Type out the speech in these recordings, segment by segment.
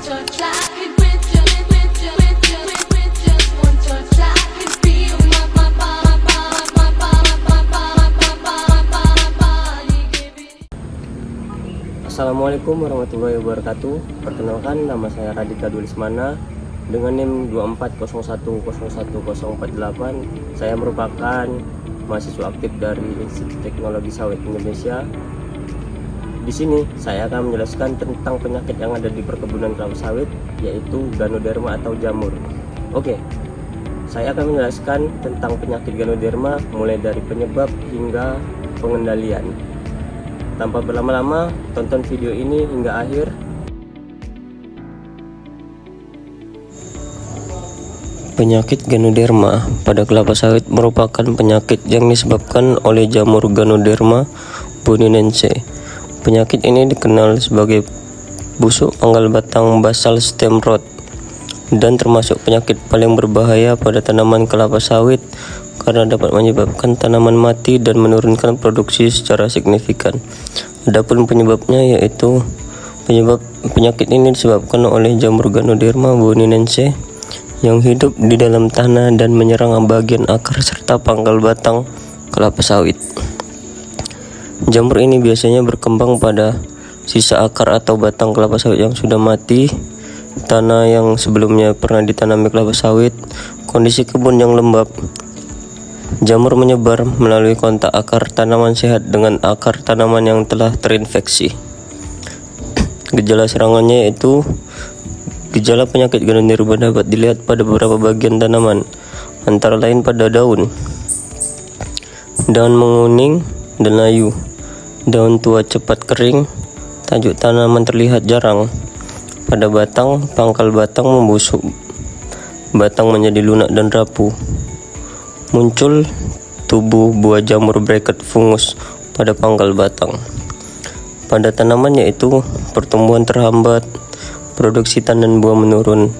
touch, I could with just one touch, I could feel my body giving. Assalamualaikum warahmatullahi wabarakatuh. Perkenalkan, nama saya Radika Dulismana dengan NIM 240101048. Saya merupakan mahasiswa aktif dari Institut Teknologi Sawit Indonesia. Di sini saya akan menjelaskan tentang penyakit yang ada di perkebunan kelapa sawit, yaitu Ganoderma atau jamur. Oke, saya akan menjelaskan tentang penyakit Ganoderma mulai dari penyebab hingga pengendalian. Tanpa berlama-lama, tonton video ini hingga akhir. Penyakit Ganoderma pada kelapa sawit merupakan penyakit yang disebabkan oleh jamur Ganoderma boninense. Penyakit ini dikenal sebagai busuk pangkal batang basal stem rot dan termasuk penyakit paling berbahaya pada tanaman kelapa sawit karena dapat menyebabkan tanaman mati dan menurunkan produksi secara signifikan. Adapun penyebabnya yaitu penyakit ini disebabkan oleh jamur Ganoderma boninense yang hidup di dalam tanah dan menyerang bagian akar serta pangkal batang kelapa sawit. Jamur ini biasanya berkembang pada sisa akar atau batang kelapa sawit yang sudah mati, tanah yang sebelumnya pernah ditanami kelapa sawit, kondisi kebun yang lembab. Jamur menyebar melalui kontak akar tanaman sehat dengan akar tanaman yang telah terinfeksi. Gejala serangannya yaitu gejala penyakit Ganoderma dapat dilihat pada beberapa bagian tanaman, antara lain pada daun menguning dan layu, daun tua cepat kering, tajuk tanaman terlihat jarang, pada batang, pangkal batang membusuk, batang menjadi lunak dan rapuh, muncul tubuh buah jamur bracket fungus pada pangkal batang. Pada tanaman yaitu pertumbuhan terhambat, produksi tandan buah menurun,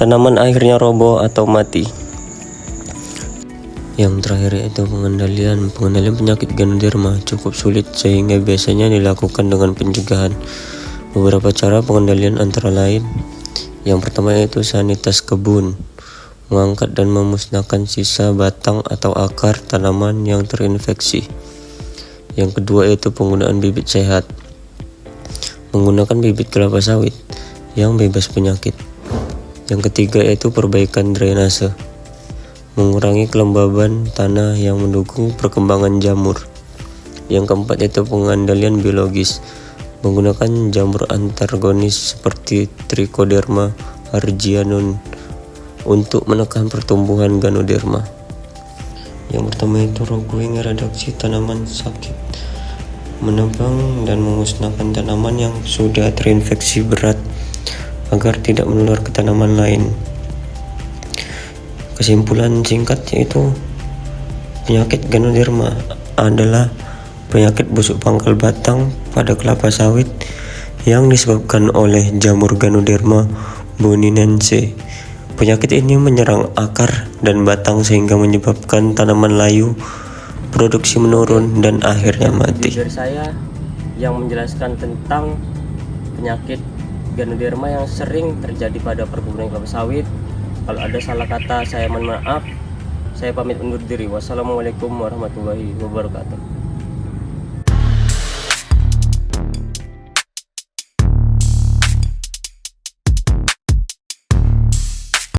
tanaman akhirnya roboh atau mati. Yang terakhir yaitu pengendalian penyakit Ganoderma cukup sulit sehingga biasanya dilakukan dengan pencegahan. Beberapa cara pengendalian antara lain, yang pertama yaitu sanitas kebun, mengangkat dan memusnahkan sisa batang atau akar tanaman yang terinfeksi. Yang kedua yaitu penggunaan bibit sehat, menggunakan bibit kelapa sawit yang bebas penyakit. Yang ketiga yaitu perbaikan drainase, mengurangi kelembaban tanah yang mendukung perkembangan jamur. Yang keempat yaitu pengendalian biologis, menggunakan jamur antagonis seperti Trichoderma harzianum untuk menekan pertumbuhan Ganoderma. Yang pertama itu roguing reduksi tanaman sakit, menebang dan memusnahkan tanaman yang sudah terinfeksi berat agar tidak menular ke tanaman lain. Kesimpulan singkat yaitu penyakit Ganoderma adalah penyakit busuk pangkal batang pada kelapa sawit yang disebabkan oleh jamur Ganoderma boninense. Penyakit ini menyerang akar dan batang sehingga menyebabkan tanaman layu, produksi menurun dan akhirnya mati. Dari saya yang menjelaskan tentang penyakit Ganoderma yang sering terjadi pada perkebunan kelapa sawit. Kalau ada salah kata saya mohon maaf. Saya pamit undur diri. Wassalamualaikum warahmatullahi wabarakatuh.